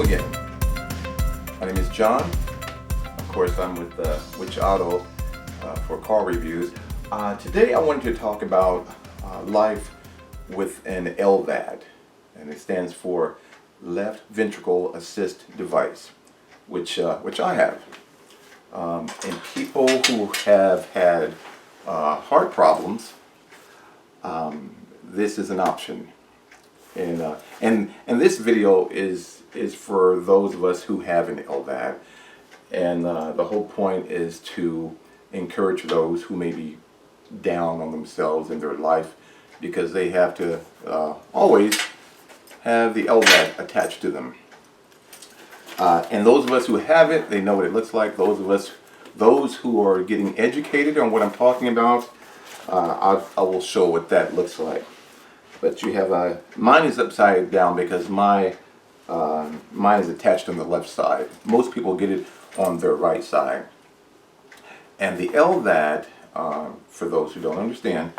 Hello again. My name is John. Of course, I'm with Which Auto for car reviews. Today I wanted to talk about life with an LVAD, and it stands for Left Ventricle Assist Device, which I have. And people who have had heart problems, this is an option. And this video is for those of us who have an LVAD, and the whole point is to encourage those who may be down on themselves in their life because they have to always have the LVAD attached to them. And those of us who have it, they know what it looks like. Those who are getting educated on what I'm talking about, I will show what that looks like. But you have mine is upside down because mine is attached on the left side. Most people get it on their right side. And the LVAD, for those who don't understand,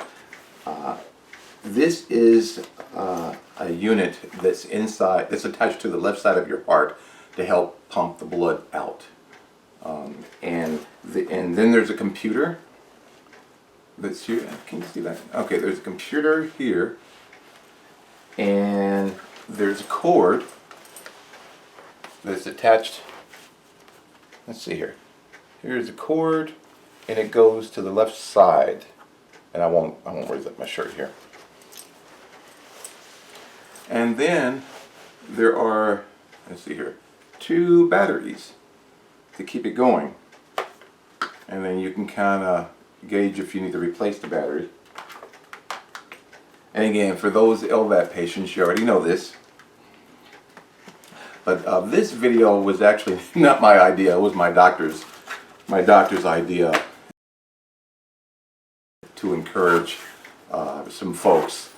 this is a unit that's attached to the left side of your heart to help pump the blood out. And then there's a computer that's here. Can you see that? Okay, there's a computer here. And there's a cord that's attached. Let's see here. Here's a cord, and it goes to the left side. And I won't raise up my shirt here. And then there are, let's see here, 2 batteries to keep it going. And then you can kind of gauge if you need to replace the battery. And again, for those LVAD patients, you already know this. But this video was actually not my idea. It was my doctor's idea to encourage some folks.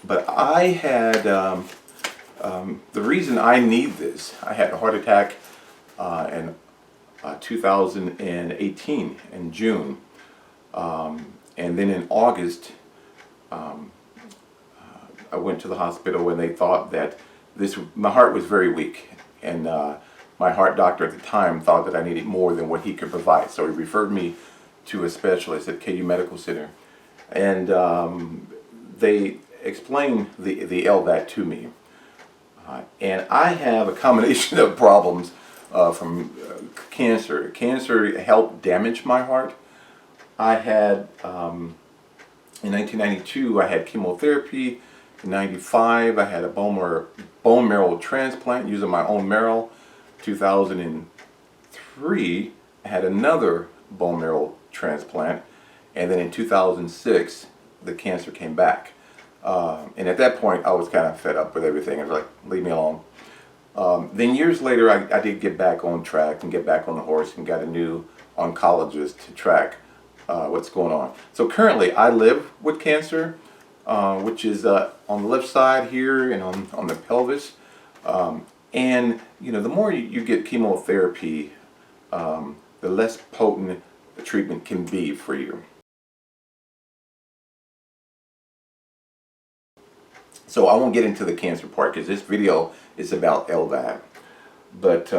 But I had, the reason I need this, I had a heart attack in 2018 in June. And then in August, I went to the hospital and they thought that my heart was very weak, and my heart doctor at the time thought that I needed more than what he could provide, so he referred me to a specialist at KU Medical Center, and they explained the LVAD to me, and I have a combination of problems from cancer. Cancer helped damage my heart. I had in 1992, I had chemotherapy. In 95, I had a bone marrow transplant using my own marrow. 2003, I had another bone marrow transplant. And then in 2006, the cancer came back. And at that point, I was kind of fed up with everything. I was like, leave me alone. Then years later, I did get back on track and get back on the horse and got a new oncologist to track what's going on. So currently I live with cancer, which is on the left side here and on the pelvis. And you know, the more you get chemotherapy, the less potent the treatment can be for you. So I won't get into the cancer part because this video is about LVAD. But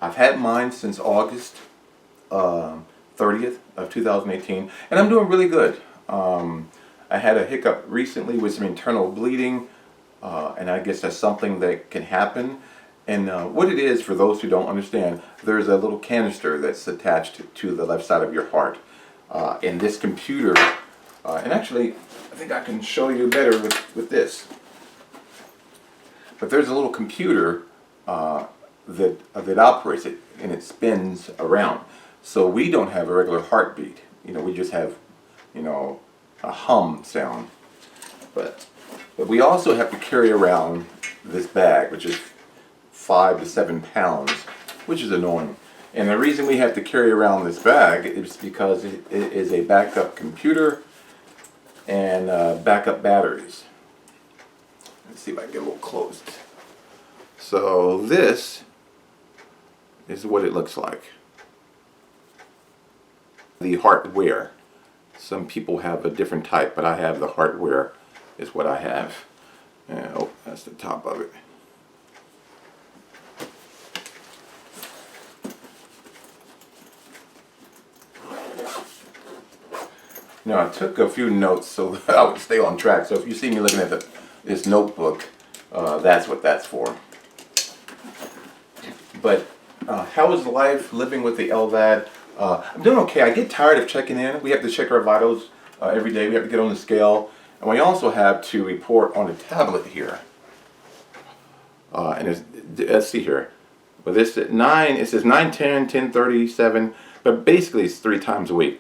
I've had mine since August 30th of 2018, and I'm doing really good. I had a hiccup recently with some internal bleeding, and I guess that's something that can happen. And what it is, for those who don't understand, there's a little canister that's attached to the left side of your heart. And this computer, and actually I think I can show you better with this. But there's a little computer that operates it, and it spins around. So we don't have a regular heartbeat. You know, we just have, you know, a hum sound. But we also have to carry around this bag, which is 5 to 7 pounds, which is annoying. And the reason we have to carry around this bag is because it is a backup computer and backup batteries. Let's see if I can get a little close. So this is what it looks like. The hardware. Some people have a different type, but I have the hardware is what I have. Oh, that's the top of it. Now, I took a few notes so that I would stay on track. So if you see me looking at this notebook, that's what that's for. But how is life living with the LVAD? I'm doing okay. I get tired of checking in. We have to check our vitals every day. We have to get on the scale. And we also have to report on a tablet here. And let's see here. But this at 9, it says 9, 10, 10, 37, but basically it's 3 times a week.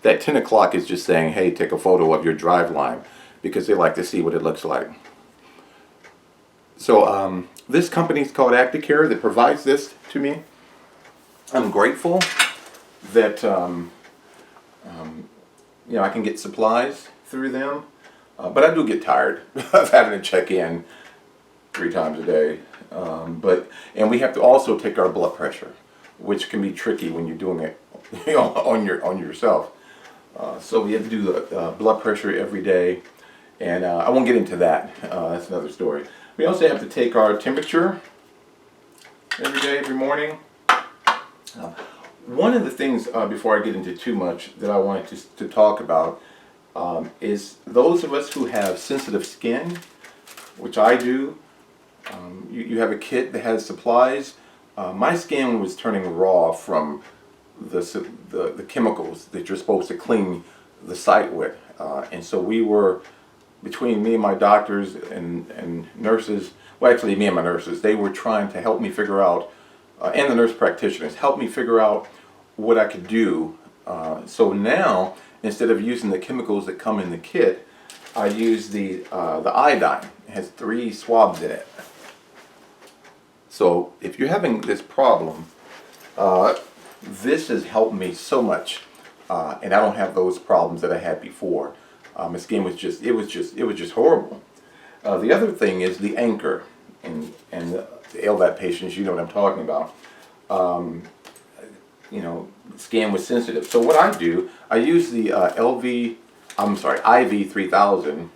That 10 o'clock is just saying, hey, take a photo of your drive line, because they like to see what it looks like. So this company is called Acticare that provides this to me. I'm grateful that I can get supplies through them, but I do get tired of having to check in 3 times a day. And we have to also take our blood pressure, which can be tricky when you're doing it on yourself. So we have to do the blood pressure every day, and I won't get into that. That's another story. We also have to take our temperature every day, every morning. One of the things, before I get into too much, that I wanted to talk about is those of us who have sensitive skin, which I do. You have a kit that has supplies. My skin was turning raw from the chemicals that you're supposed to clean the site with, and so we were, between me and my doctors and nurses, well, actually me and my nurses, they were trying to help me figure out, and the nurse practitioners helped me figure out what I could do. So now, instead of using the chemicals that come in the kit, I use the iodine. It has 3 swabs in it. So if you're having this problem, this has helped me so much, and I don't have those problems that I had before. My skin was just horrible. The other thing is the anchor, and the LVAD patients, you know what I'm talking about. Skin was sensitive. So what I do, I use the IV 3000,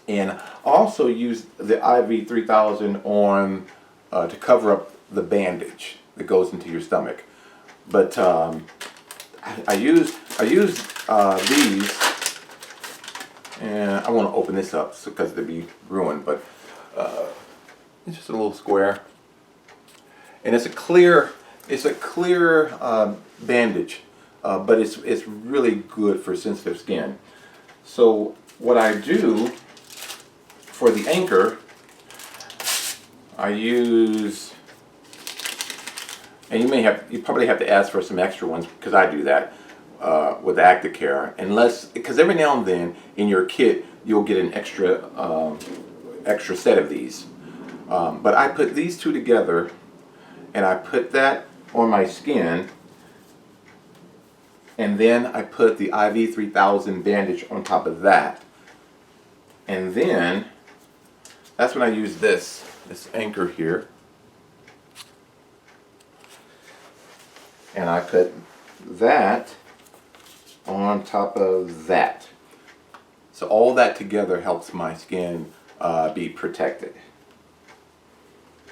and also use the IV 3000 on to cover up the bandage that goes into your stomach. But I use these, and I want to open this up because it'd be ruined. But it's just a little square, and it's a clear bandage, but it's really good for sensitive skin. So what I do for the anchor, I use, and you probably have to ask for some extra ones, because I do that with Acticare, because every now and then in your kit you'll get an extra set of these. But I put these 2 together, and I put that on my skin, and then I put the IV 3000 bandage on top of that, and then that's when I use this anchor here, and I put that on top of that. So all that together helps my skin be protected.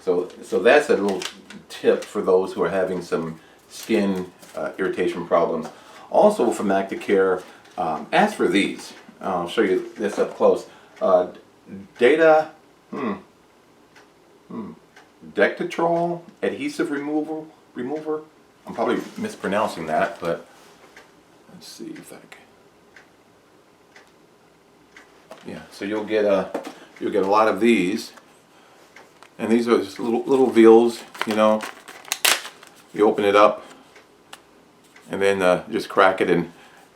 So that's a little tip for those who are having some skin irritation problems. Also from Acticare, ask for these. I'll show you this up close. Dectatrol adhesive remover. I'm probably mispronouncing that, but let's see if I can. Yeah, so you'll get a lot of these, and these are just little veals. You open it up, and then just crack it and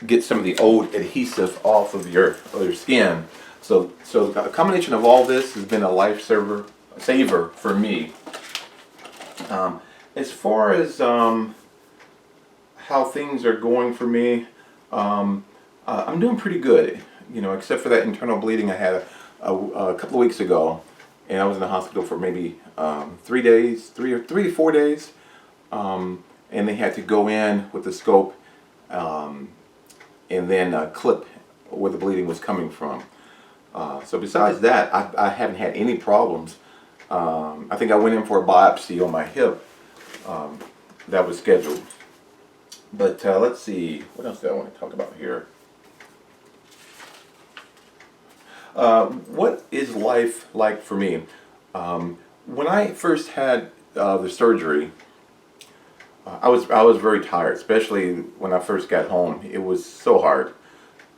get some of the old adhesive off of your skin. So a combination of all this has been a lifesaver for me. As far as how things are going for me, I'm doing pretty good. Except for that internal bleeding I had a couple of weeks ago, and I was in the hospital for maybe 3 days, 3 to 4 days, and they had to go in with the scope and then clip where the bleeding was coming from. So besides that, I haven't had any problems. I think I went in for a biopsy on my hip that was scheduled. But let's see, what else do I want to talk about here? What is life like for me? When I first had the surgery, I was very tired, especially when I first got home. It was so hard,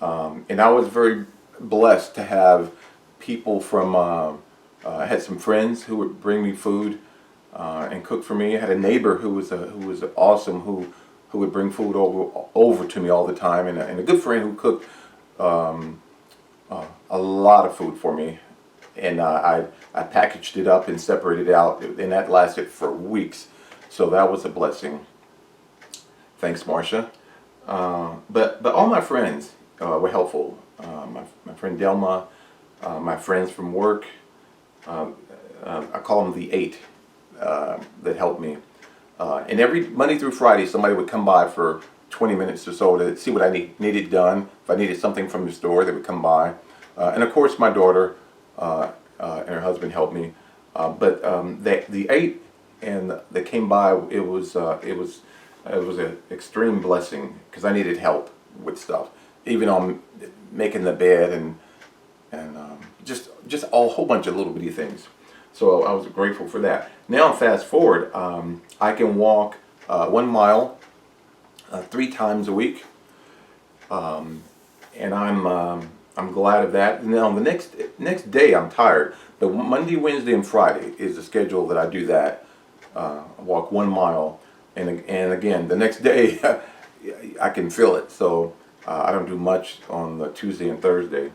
and I was very blessed to have people from. I had some friends who would bring me food and cook for me. I had a neighbor who was awesome, who would bring food over to me all the time, and a good friend who cooked a lot of food for me, and I packaged it up and separated it out, and that lasted for weeks. So that was a blessing. Thanks, Marcia. But all my friends were helpful. My friend Delma, my friends from work. I call them the eight that helped me. And every Monday through Friday, somebody would come by for 20 minutes or so to see what I needed done. If I needed something from the store, they would come by. And of course, my daughter and her husband helped me. But the eight and that came by, it was an extreme blessing because I needed help with stuff, even on making the bed and just a whole bunch of little bitty things. So I was grateful for that. Now fast forward, I can walk 1 mile 3 times a week, and I'm glad of that. Now the next day I'm tired, but Monday, Wednesday, and Friday is the schedule that I do that. I walk 1 mile, and again the next day I can feel it. So I don't do much on the Tuesday and Thursday.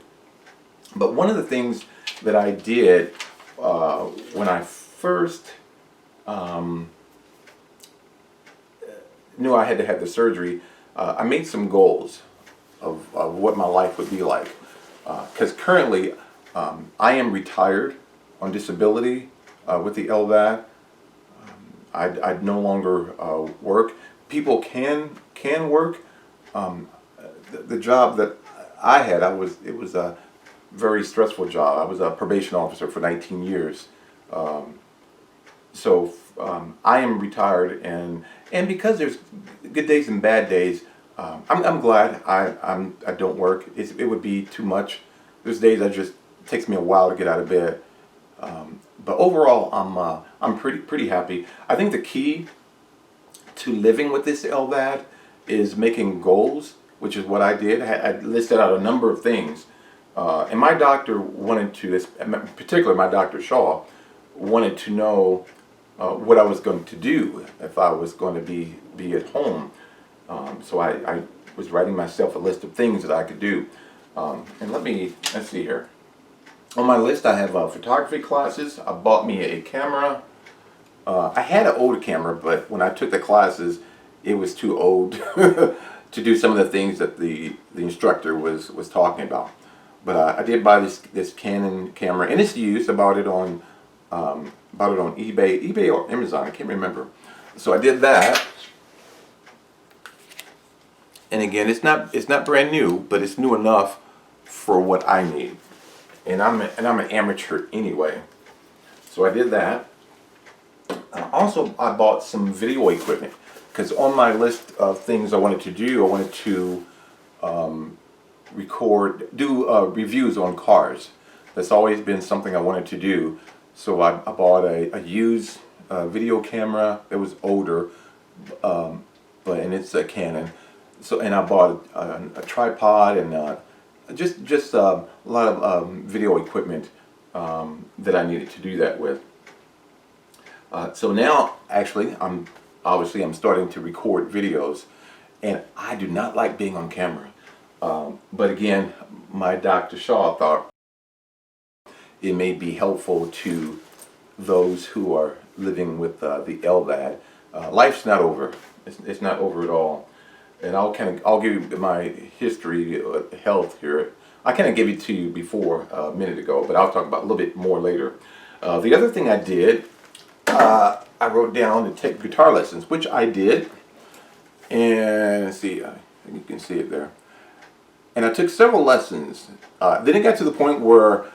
But one of the things that I did when I first knew I had to have the surgery, I made some goals of what my life would be like. Because currently I am retired on disability with the LVAD. I no longer work. People can work. The job that I had, it was a very stressful job. I was a probation officer for 19 years. So I am retired, and because there's good days and bad days, I'm glad I don't work. It would be too much. There's days that just takes me a while to get out of bed. But overall, I'm pretty happy. I think the key to living with this LVAD is making goals, which is what I did. I listed out a number of things. And my doctor wanted to, particularly my Dr. Shaw, wanted to know what I was going to do if I was going to be at home. So I was writing myself a list of things that I could do. And let's see here. On my list I have photography classes. I bought me a camera. I had an older camera, but when I took the classes, it was too old to do some of the things that the instructor was talking about. But I did buy this Canon camera, and it's used. I bought it on eBay or Amazon. I can't remember. So I did that. And again, it's not brand new, but it's new enough for what I need. And I'm an amateur anyway. So I did that. Also, I bought some video equipment because on my list of things I wanted to do, I wanted to do reviews on cars. That's always been something I wanted to do. So I bought a used video camera that was older, and it's a Canon. So and I bought a tripod and just a lot of video equipment that I needed to do that with. So now, actually, I'm starting to record videos, and I do not like being on camera. But again, my Dr. Shaw thought it may be helpful to those who are living with the LVAD. Life's not over. It's not over at all. And I'll give you my history of health here. I kind of gave it to you before a minute ago, but I'll talk about a little bit more later. The other thing I did, I wrote down to take guitar lessons, which I did. And let's see, you can see it there. And I took several lessons. Then it got to the point where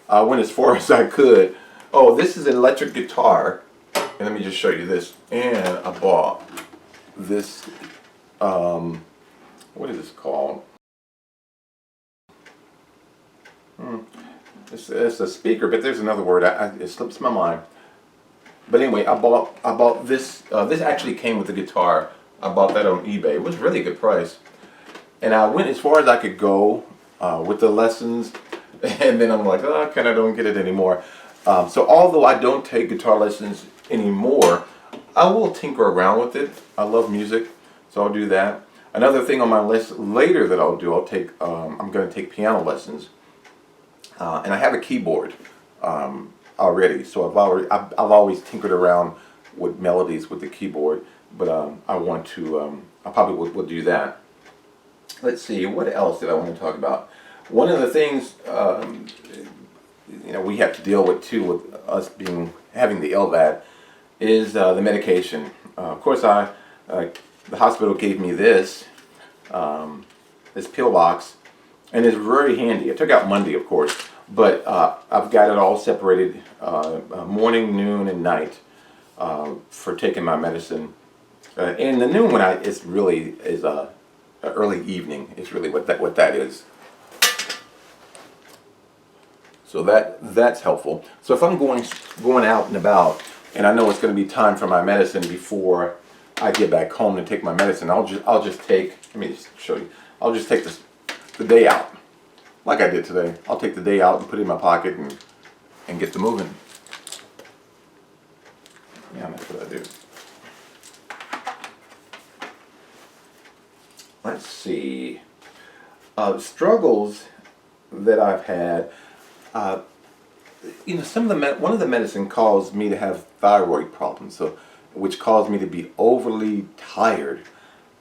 I went as far as I could. Oh, this is an electric guitar. And let me just show you this. And I bought this what is this called? It's a speaker, but there's another word. It slips my mind. But anyway, I bought this. This actually came with the guitar. I bought that on eBay. It was really a good price. And I went as far as I could go with the lessons, and then I'm like, oh, I kind of don't get it anymore. So although I don't take guitar lessons anymore, I will tinker around with it. I love music, so I'll do that. Another thing on my list later that I'll do, I'm going to take piano lessons, and I have a keyboard already. So I've always tinkered around with melodies with the keyboard, but I want to. I probably will do that. Let's see, what else did I want to talk about? One of the things we have to deal with too, with us having the LVAD, is the medication. Of course, the hospital gave me this pill box, and it's very handy. I took out Monday, of course, but I've got it all separated, morning, noon, and night for taking my medicine. And the noon one, it's really is early evening. It's really what that is. So that's helpful. So if I'm going out and about, and I know it's going to be time for my medicine before I get back home to take my medicine, I'll just take. Let me just show you. I'll just take the day out, like I did today. I'll take the day out and put it in my pocket and get to moving. Yeah, that's what I do. Let's see. Struggles that I've had. One of the medicine caused me to have thyroid problems, which caused me to be overly tired.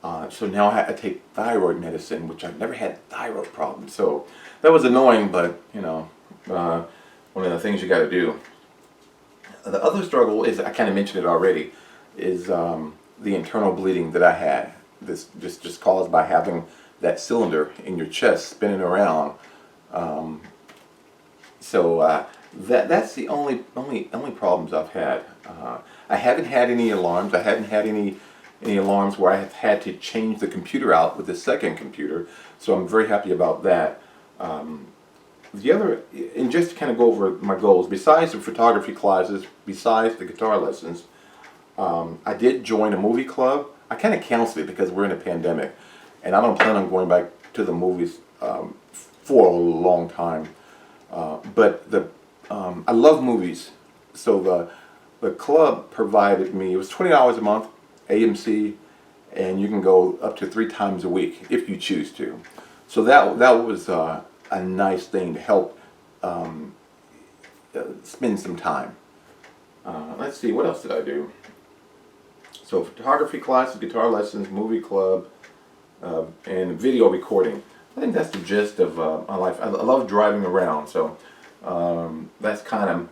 So now I take thyroid medicine, which I've never had thyroid problems. So that was annoying, but one of the things you got to do. The other struggle is, I kind of mentioned it already, is the internal bleeding that I had. This just caused by having that cylinder in your chest spinning around. So that's the only problems I've had. I haven't had any alarms. I hadn't had any alarms where I have had to change the computer out with the second computer. So I'm very happy about that. The other, and just to kind of go over my goals, besides the photography classes, besides the guitar lessons, I did join a movie club. I kind of canceled it because we're in a pandemic, and I don't plan on going back to the movies for a long time. But I love movies, so the club provided me. It was $20 a month, AMC, and you can go up to 3 times a week if you choose to. So that was a nice thing to help spend some time. Let's see, what else did I do? So photography classes, guitar lessons, movie club, and video recording. I think that's the gist of my life. I love driving around, so that's kind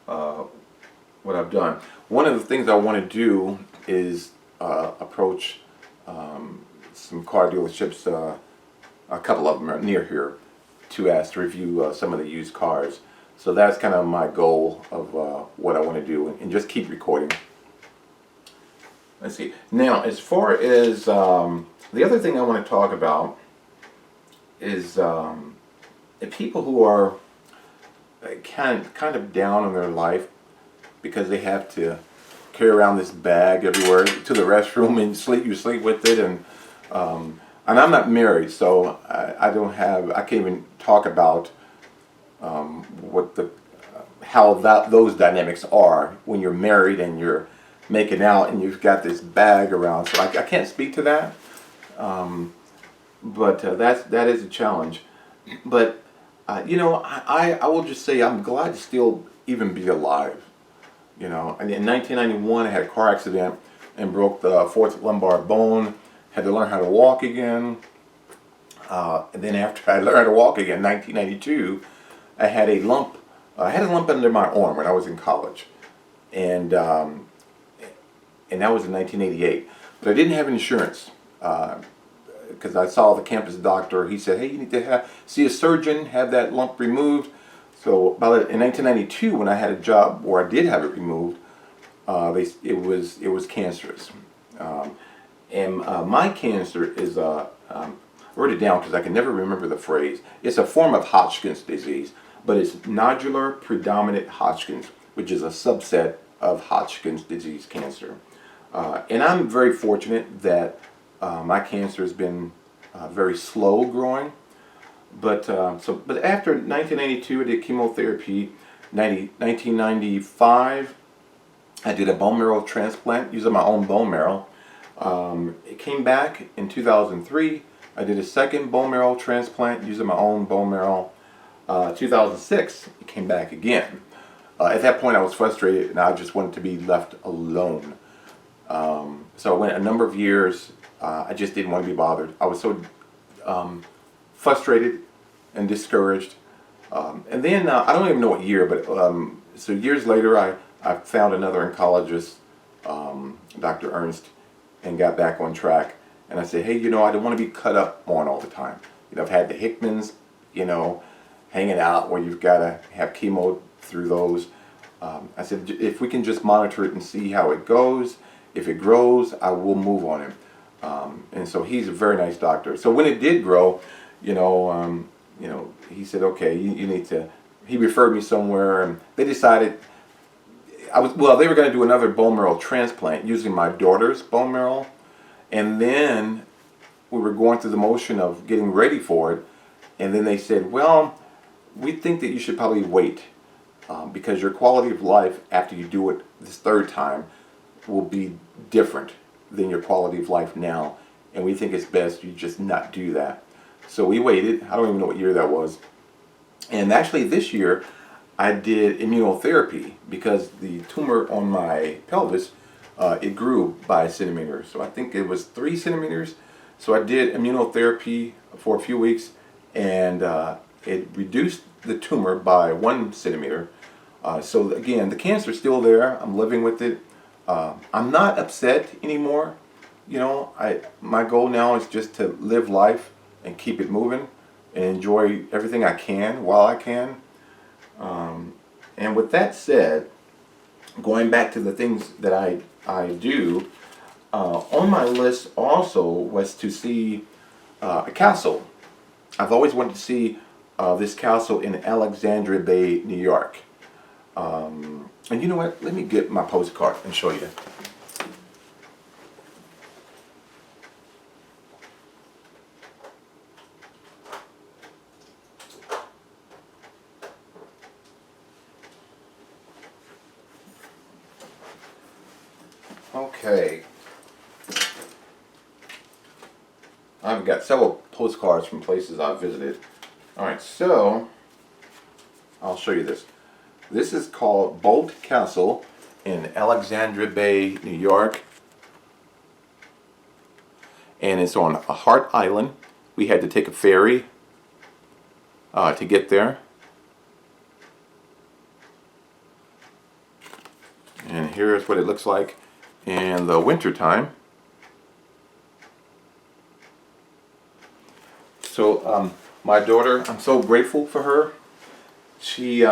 of what I've done. One of the things I want to do is approach some car dealerships, a couple of them are near here, to ask to review some of the used cars. So that's kind of my goal of what I want to do, and just keep recording. Let's see. Now, as far as the other thing I want to talk about is the people who are kind of down in their life because they have to carry around this bag everywhere to the restroom and you sleep with it, and I'm not married, so I can't even talk about how those dynamics are when you're married and you're making out and you've got this bag around. So I can't speak to that, but that is a challenge. But I will just say I'm glad to still even be alive. And in 1991 I had a car accident and broke the 4th lumbar bone. Had to learn how to walk again. And then after I learned how to walk again, 1992, I had a lump. I had a lump under my arm when I was in college, and that was in 1988. But I didn't have insurance because I saw the campus doctor. He said, "Hey, you need to see a surgeon, have that lump removed." So in 1992, when I had a job where I did have it removed, it was cancerous. And my cancer is, I wrote it down because I can never remember the phrase. It's a form of Hodgkin's disease, but it's nodular predominant Hodgkin's, which is a subset of Hodgkin's disease cancer. And I'm very fortunate that my cancer has been very slow growing. But after 1992, I did chemotherapy. 1995, I did a bone marrow transplant using my own bone marrow. It came back in 2003. I did a second bone marrow transplant using my own bone marrow. 2006, it came back again. At that point, I was frustrated and I just wanted to be left alone. So I went a number of years. I just didn't want to be bothered. I was so frustrated and discouraged. And then, I don't even know what year, but so years later, I found another oncologist, Dr. Ernst, and got back on track. And I said, hey, I don't want to be cut up on all the time. I've had the Hickmans, hanging out where you've got to have chemo through those. I said, if we can just monitor it and see how it goes, if it grows, I will move on him. And so he's a very nice doctor. So when it did grow, he said, okay, you need to, he referred me somewhere, and they decided, they were going to do another bone marrow transplant using my daughter's bone marrow. And then we were going through the motion of getting ready for it. And then they said, well, we think that you should probably wait because your quality of life after you do it this third time will be different than your quality of life now. And we think it's best you just not do that. So we waited. I don't even know what year that was. And actually this year I did immunotherapy because the tumor on my pelvis, it grew by a centimeter. So I think it was 3 centimeters. So I did immunotherapy for a few weeks, and it reduced the tumor by 1 centimeter. So again, the cancer is still there. I'm living with it. I'm not upset anymore. My goal now is just to live life and keep it moving and enjoy everything I can while I can. And with that said, going back to the things that I do, on my list also was to see a castle. I've always wanted to see this castle in Alexandria Bay, New York. And you know what? Let me get my postcard and show you. Okay. I've got several postcards from places I've visited. Alright, so I'll show you this. This is called Bolt Castle in Alexandria Bay, New York. And it's on a Hart Island. We had to take a ferry to get there. And here's what it looks like in the winter time. So my daughter, I'm so grateful for her. She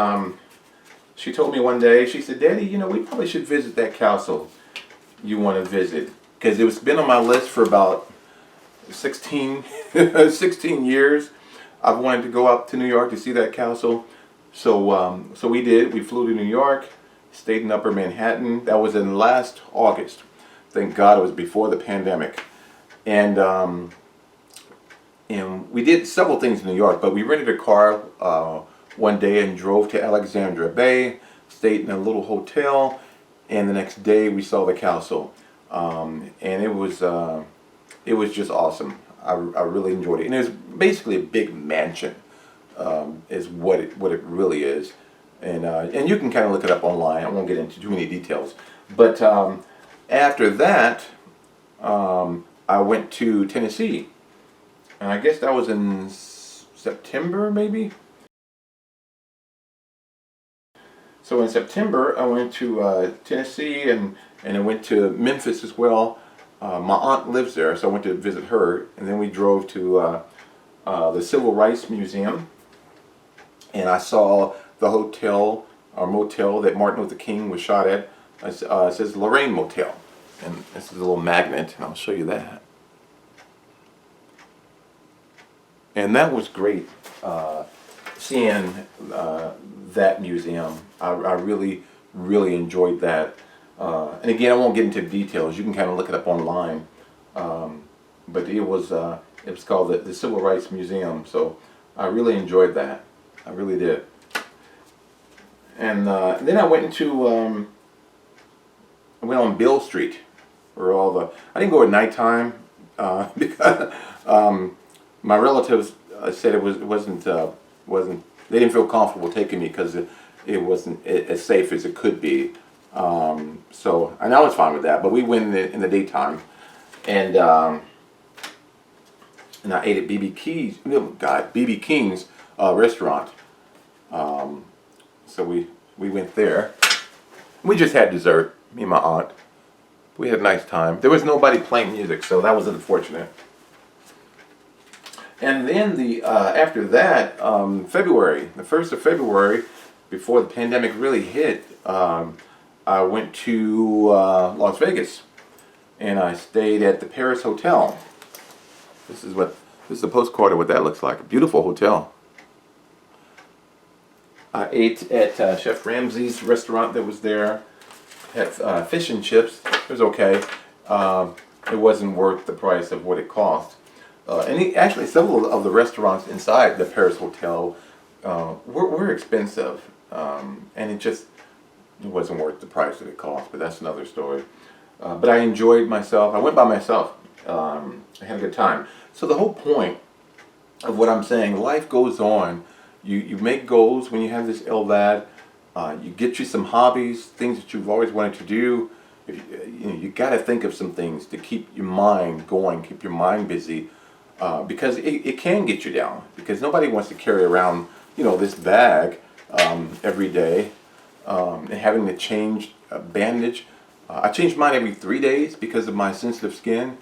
told me one day, she said, Daddy, we probably should visit that castle you want to visit. Because it's been on my list for about 16 years. I've wanted to go up to New York to see that castle. So we did. We flew to New York, stayed in Upper Manhattan. That was in last August. Thank God it was before the pandemic. And we did several things in New York, but we rented a car one day and drove to Alexandria Bay, stayed in a little hotel, and the next day we saw the castle. And it was just awesome. I really enjoyed it. And it was basically a big mansion, is what it really is. And you can kind of look it up online. I won't get into too many details. But after that, I went to Tennessee. And I guess that was in September, maybe? So in September, I went to Tennessee and I went to Memphis as well. My aunt lives there, so I went to visit her. And then we drove to the Civil Rights Museum. And I saw the hotel or motel that Martin Luther King was shot at. It says Lorraine Motel. And this is a little magnet, and I'll show you that. And that was great, seeing that museum. I really, really enjoyed that. And again, I won't get into details. You can kind of look it up online. But it was called the Civil Rights Museum. So I really enjoyed that. I really did. And then I went on Bill Street, where I didn't go at nighttime because my relatives said it wasn't they didn't feel comfortable taking me because it wasn't as safe as it could be. So, and I was fine with that, but we went in the daytime, and I ate at BB King's restaurant. So we went there. We just had dessert, me and my aunt. We had a nice time. There was nobody playing music, so that was unfortunate. And then after that, February, the 1st of February, before the pandemic really hit, I went to Las Vegas, and I stayed at the Paris Hotel. This is a postcard of what that looks like. A beautiful hotel. I ate at Chef Ramsay's restaurant that was there. Had fish and chips. It was okay. It wasn't worth the price of what it cost. Actually, several of the restaurants inside the Paris Hotel were expensive, and it wasn't worth the price that it cost. But that's another story. But I enjoyed myself. I went by myself. I had a good time. So the whole point of what I'm saying, life goes on. You make goals when you have this LVAD. You get you some hobbies, things that you've always wanted to do. You got to think of some things to keep your mind going, keep your mind busy, because it can get you down. Because nobody wants to carry around, this bag every day, and having to change a bandage. I change mine every 3 days because of my sensitive skin,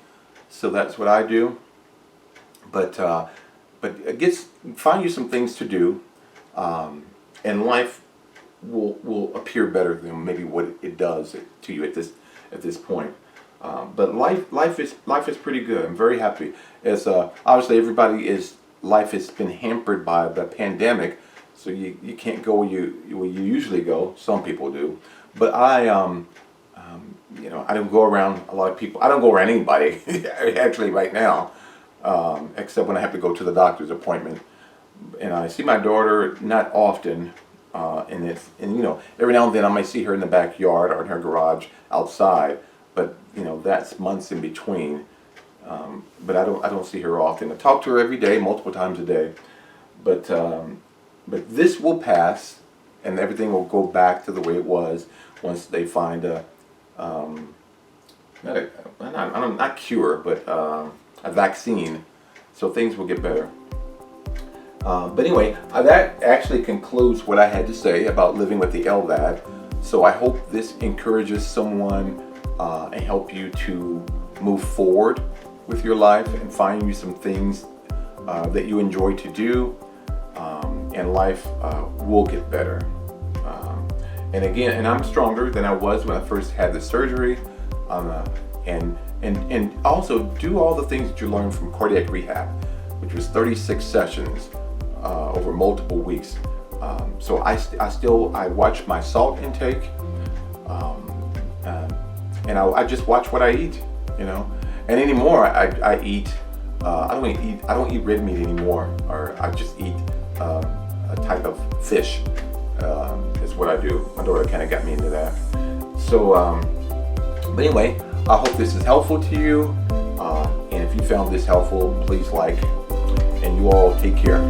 so that's what I do. But find you some things to do, and life will appear better than maybe what it does to you at this point. But life is pretty good. I'm very happy. As obviously life has been hampered by the pandemic, so you can't go where you usually go. Some people do, but I don't go around a lot of people. I don't go around anybody actually right now, except when I have to go to the doctor's appointment. And I see my daughter not often, and every now and then I might see her in the backyard or in her garage outside, but that's months in between. But I don't see her often. I talk to her every day, multiple times a day. But this will pass, and everything will go back to the way it was once they find not cure, but a vaccine. So things will get better. But anyway, that actually concludes what I had to say about living with the LVAD. So I hope this encourages someone and help you to move forward with your life and find you some things that you enjoy to do, and life will get better. And I'm stronger than I was when I first had the surgery, and also do all the things that you learned from cardiac rehab, which was 36 sessions over multiple weeks. So I watch my salt intake, and I just watch what I eat, And anymore, I eat. I don't eat red meat anymore, or I just eat a type of fish. Is what I do. My daughter kind of got me into that. So, but anyway, I hope this is helpful to you. And if you found this helpful, please like. And you all take care.